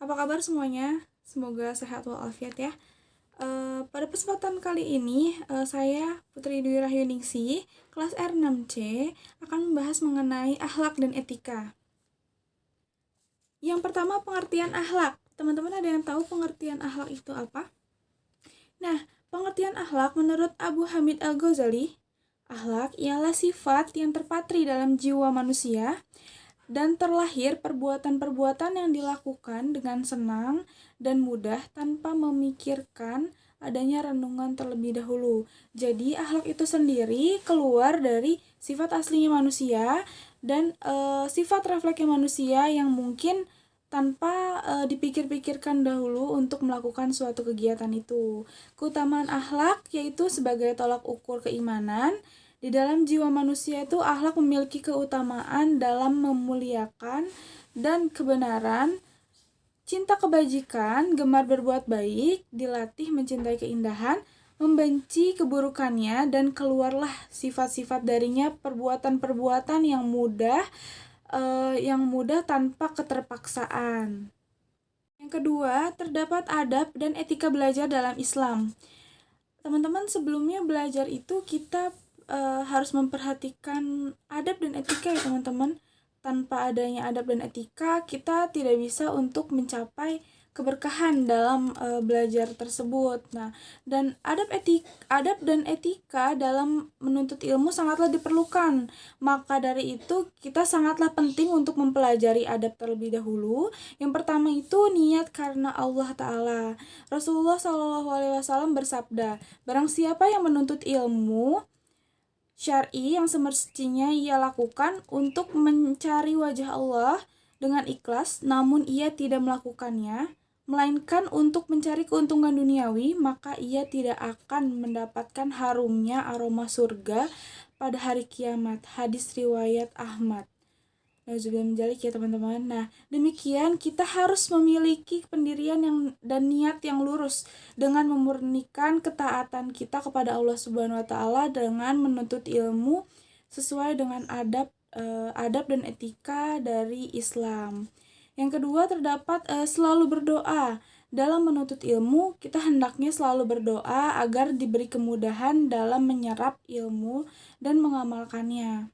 Apa kabar semuanya? Semoga sehat walafiat ya. Pada kesempatan kali ini, saya Putri Dwi Rahyuningsi, kelas R6C, akan membahas mengenai akhlak dan etika. Yang pertama, pengertian akhlak. Teman-teman ada yang tahu pengertian akhlak itu apa? Nah, pengertian akhlak menurut Abu Hamid Al-Ghazali, akhlak ialah sifat yang terpatri dalam jiwa manusia dan terlahir perbuatan-perbuatan yang dilakukan dengan senang dan mudah tanpa memikirkan adanya renungan terlebih dahulu. Jadi akhlak itu sendiri keluar dari sifat aslinya manusia dan sifat refleksnya manusia yang mungkin tanpa dipikir-pikirkan dahulu untuk melakukan suatu kegiatan itu. Keutamaan akhlak yaitu sebagai tolak ukur keimanan. Di dalam jiwa manusia itu akhlak memiliki keutamaan dalam memuliakan dan kebenaran, cinta kebajikan, gemar berbuat baik, dilatih mencintai keindahan, membenci keburukannya, dan keluarlah sifat-sifat darinya perbuatan-perbuatan yang mudah tanpa keterpaksaan. Yang kedua, terdapat adab dan etika belajar dalam Islam. Teman-teman, sebelumnya belajar itu kita harus memperhatikan adab dan etika ya teman-teman. Tanpa adanya adab dan etika, kita tidak bisa untuk mencapai keberkahan dalam belajar tersebut. Nah, dan adab dan etika dalam menuntut ilmu sangatlah diperlukan. Maka dari itu, kita sangatlah penting untuk mempelajari adab terlebih dahulu. Yang pertama itu niat karena Allah Ta'ala. Rasulullah SAW bersabda, barang siapa yang menuntut ilmu syar'i yang semestinya ia lakukan untuk mencari wajah Allah dengan ikhlas, namun ia tidak melakukannya, melainkan untuk mencari keuntungan duniawi, maka ia tidak akan mendapatkan harumnya aroma surga pada hari kiamat. Hadis riwayat Ahmad. Nauzubillah min dzalik ya teman-teman. Nah, demikian kita harus memiliki pendirian dan niat yang lurus dengan memurnikan ketaatan kita kepada Allah Subhanahu wa taala dengan menuntut ilmu sesuai dengan adab dan etika dari Islam. Yang kedua, terdapat selalu berdoa. Dalam menuntut ilmu, kita hendaknya selalu berdoa agar diberi kemudahan dalam menyerap ilmu dan mengamalkannya.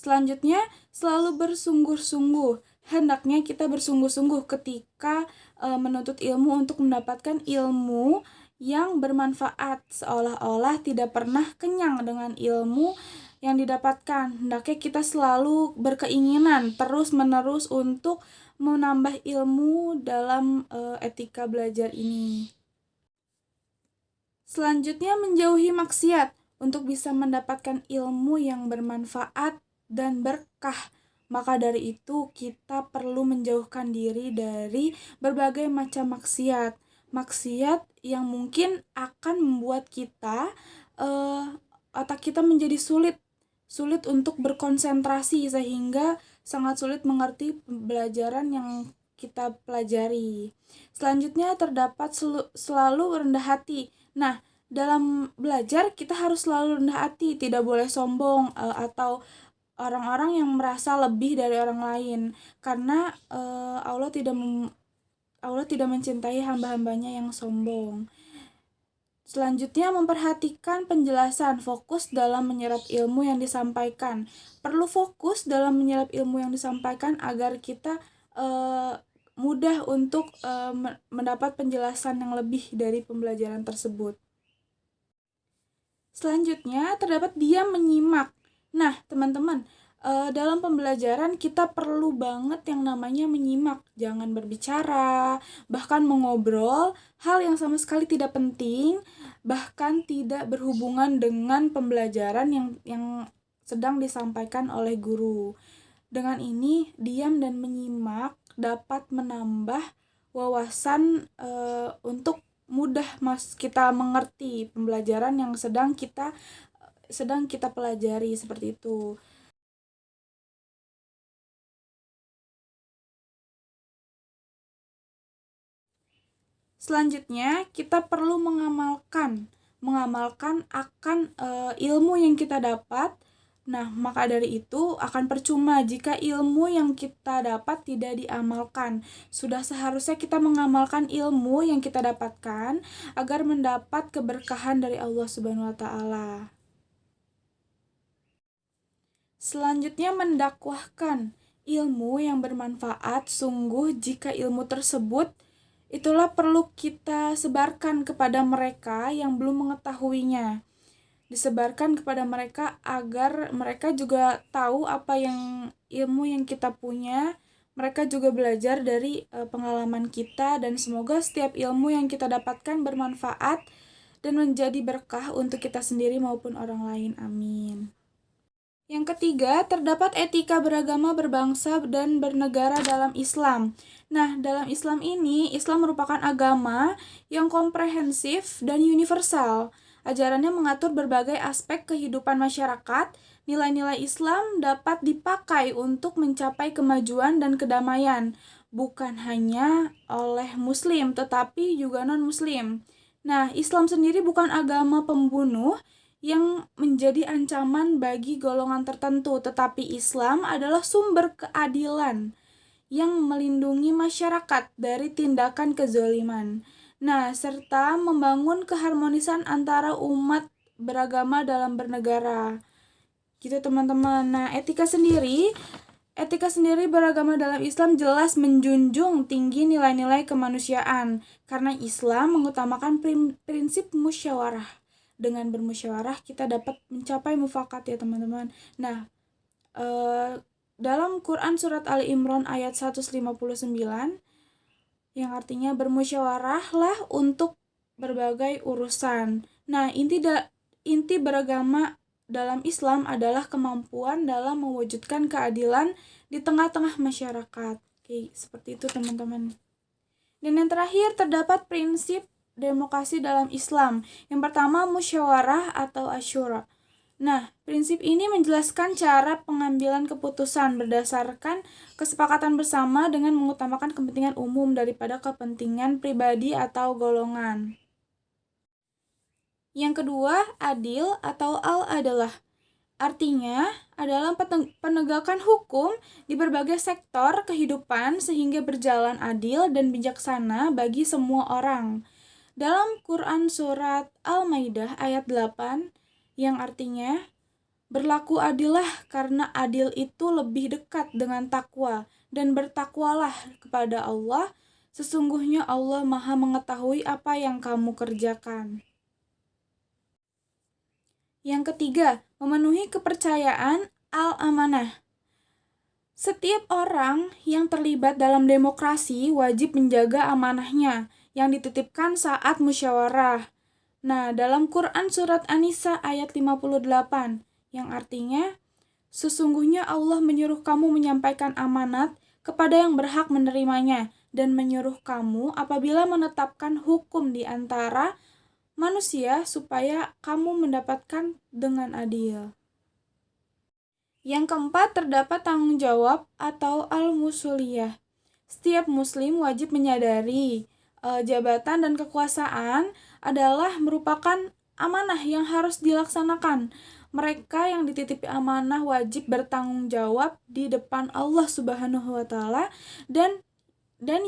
Selanjutnya, selalu bersungguh-sungguh. Hendaknya kita bersungguh-sungguh ketika menuntut ilmu untuk mendapatkan ilmu yang bermanfaat, seolah-olah tidak pernah kenyang dengan ilmu yang didapatkan. Hendaknya kita selalu berkeinginan terus-menerus untuk menambah ilmu dalam etika belajar ini. Selanjutnya, menjauhi maksiat untuk bisa mendapatkan ilmu yang bermanfaat dan berkah. Maka dari itu kita perlu menjauhkan diri dari berbagai macam maksiat. Maksiat yang mungkin akan membuat kita otak kita menjadi sulit untuk berkonsentrasi sehingga sangat sulit mengerti pembelajaran yang kita pelajari. Selanjutnya terdapat selalu rendah hati. Nah, dalam belajar kita harus selalu rendah hati, tidak boleh sombong atau orang-orang yang merasa lebih dari orang lain, karena Allah tidak mencintai hamba-hambanya yang sombong. Selanjutnya, memperhatikan penjelasan, fokus dalam menyerap ilmu yang disampaikan. Perlu fokus dalam menyerap ilmu yang disampaikan agar kita mudah untuk mendapat penjelasan yang lebih dari pembelajaran tersebut. Selanjutnya, terdapat diam menyimak. Nah, teman-teman, dalam pembelajaran kita perlu banget yang namanya menyimak. Jangan berbicara, bahkan mengobrol hal yang sama sekali tidak penting, bahkan tidak berhubungan dengan pembelajaran yang sedang disampaikan oleh guru. Dengan ini, diam dan menyimak dapat menambah wawasan untuk mudah kita mengerti pembelajaran yang sedang kita pelajari seperti itu. Selanjutnya, kita perlu mengamalkan akan ilmu yang kita dapat. Nah, maka dari itu akan percuma jika ilmu yang kita dapat tidak diamalkan. Sudah seharusnya kita mengamalkan ilmu yang kita dapatkan agar mendapat keberkahan dari Allah Subhanahu wa taala. Selanjutnya, mendakwahkan ilmu yang bermanfaat. Sungguh jika ilmu tersebut itulah perlu kita sebarkan kepada mereka yang belum mengetahuinya. Disebarkan kepada mereka agar mereka juga tahu apa yang ilmu yang kita punya. Mereka juga belajar dari pengalaman kita, dan semoga setiap ilmu yang kita dapatkan bermanfaat dan menjadi berkah untuk kita sendiri maupun orang lain. Amin. Yang ketiga, terdapat etika beragama, berbangsa, dan bernegara dalam Islam. Nah, dalam Islam ini, Islam merupakan agama yang komprehensif dan universal. Ajarannya mengatur berbagai aspek kehidupan masyarakat. Nilai-nilai Islam dapat dipakai untuk mencapai kemajuan dan kedamaian, bukan hanya oleh Muslim, tetapi juga non-Muslim. Nah, Islam sendiri bukan agama pembunuh yang menjadi ancaman bagi golongan tertentu, tetapi Islam adalah sumber keadilan yang melindungi masyarakat dari tindakan kezaliman. Nah, serta membangun keharmonisan antara umat beragama dalam bernegara. Gitu teman-teman. Nah, etika sendiri beragama dalam Islam jelas menjunjung tinggi nilai-nilai kemanusiaan, karena Islam mengutamakan prinsip musyawarah. Dengan bermusyawarah kita dapat mencapai mufakat ya teman-teman. Nah, dalam Quran surat Ali Imran ayat 159 yang artinya bermusyawarahlah untuk berbagai urusan. Nah, inti beragama dalam Islam adalah kemampuan dalam mewujudkan keadilan di tengah-tengah masyarakat. Oke, seperti itu teman-teman. Dan yang terakhir, terdapat prinsip demokrasi dalam Islam. Yang pertama, musyawarah atau asyura. Nah, prinsip ini menjelaskan cara pengambilan keputusan berdasarkan kesepakatan bersama dengan mengutamakan kepentingan umum daripada kepentingan pribadi atau golongan. Yang kedua, adil atau al-adalah. Artinya adalah penegakan hukum di berbagai sektor kehidupan sehingga berjalan adil dan bijaksana bagi semua orang. Dalam Quran surat Al-Maidah ayat 8 yang artinya berlaku adillah karena adil itu lebih dekat dengan takwa, dan bertakwalah kepada Allah, sesungguhnya Allah Maha mengetahui apa yang kamu kerjakan. Yang ketiga, memenuhi kepercayaan al-amanah. Setiap orang yang terlibat dalam demokrasi wajib menjaga amanahnya yang dititipkan saat musyawarah. Nah, dalam Quran surat An-Nisa ayat 58 yang artinya, sesungguhnya Allah menyuruh kamu menyampaikan amanat kepada yang berhak menerimanya, dan menyuruh kamu apabila menetapkan hukum di antara manusia supaya kamu mendapatkan dengan adil. Yang keempat, terdapat tanggung jawab atau al-musuliyah. Setiap muslim wajib menyadari jabatan dan kekuasaan adalah merupakan amanah yang harus dilaksanakan. Mereka yang dititipi amanah wajib bertanggung jawab di depan Allah Subhanahu wa taala, dan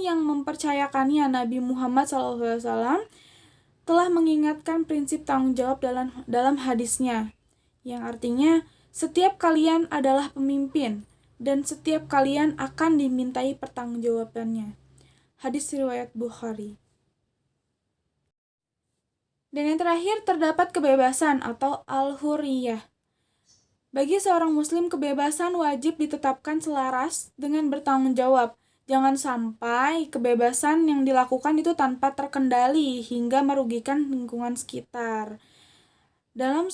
yang mempercayakannya, Nabi Muhammad SAW telah mengingatkan prinsip tanggung jawab dalam hadisnya, yang artinya setiap kalian adalah pemimpin dan setiap kalian akan dimintai pertanggungjawabannya. Hadis riwayat Bukhari. Dan yang terakhir, terdapat kebebasan atau al-hurriyah. Bagi seorang muslim, kebebasan wajib ditetapkan selaras dengan bertanggung jawab. Jangan sampai kebebasan yang dilakukan itu tanpa terkendali hingga merugikan lingkungan sekitar. Dalam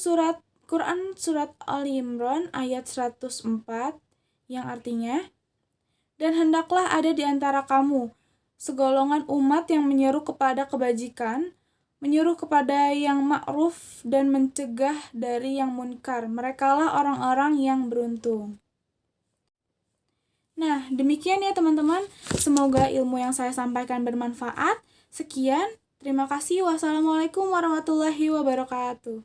Quran surat Ali Imran ayat 104 yang artinya, dan hendaklah ada di antara kamu segolongan umat yang menyeru kepada kebajikan, menyuruh kepada yang ma'ruf dan mencegah dari yang munkar. Merekalah orang-orang yang beruntung. Nah, demikian ya teman-teman. Semoga ilmu yang saya sampaikan bermanfaat. Sekian, terima kasih. Wassalamualaikum warahmatullahi wabarakatuh.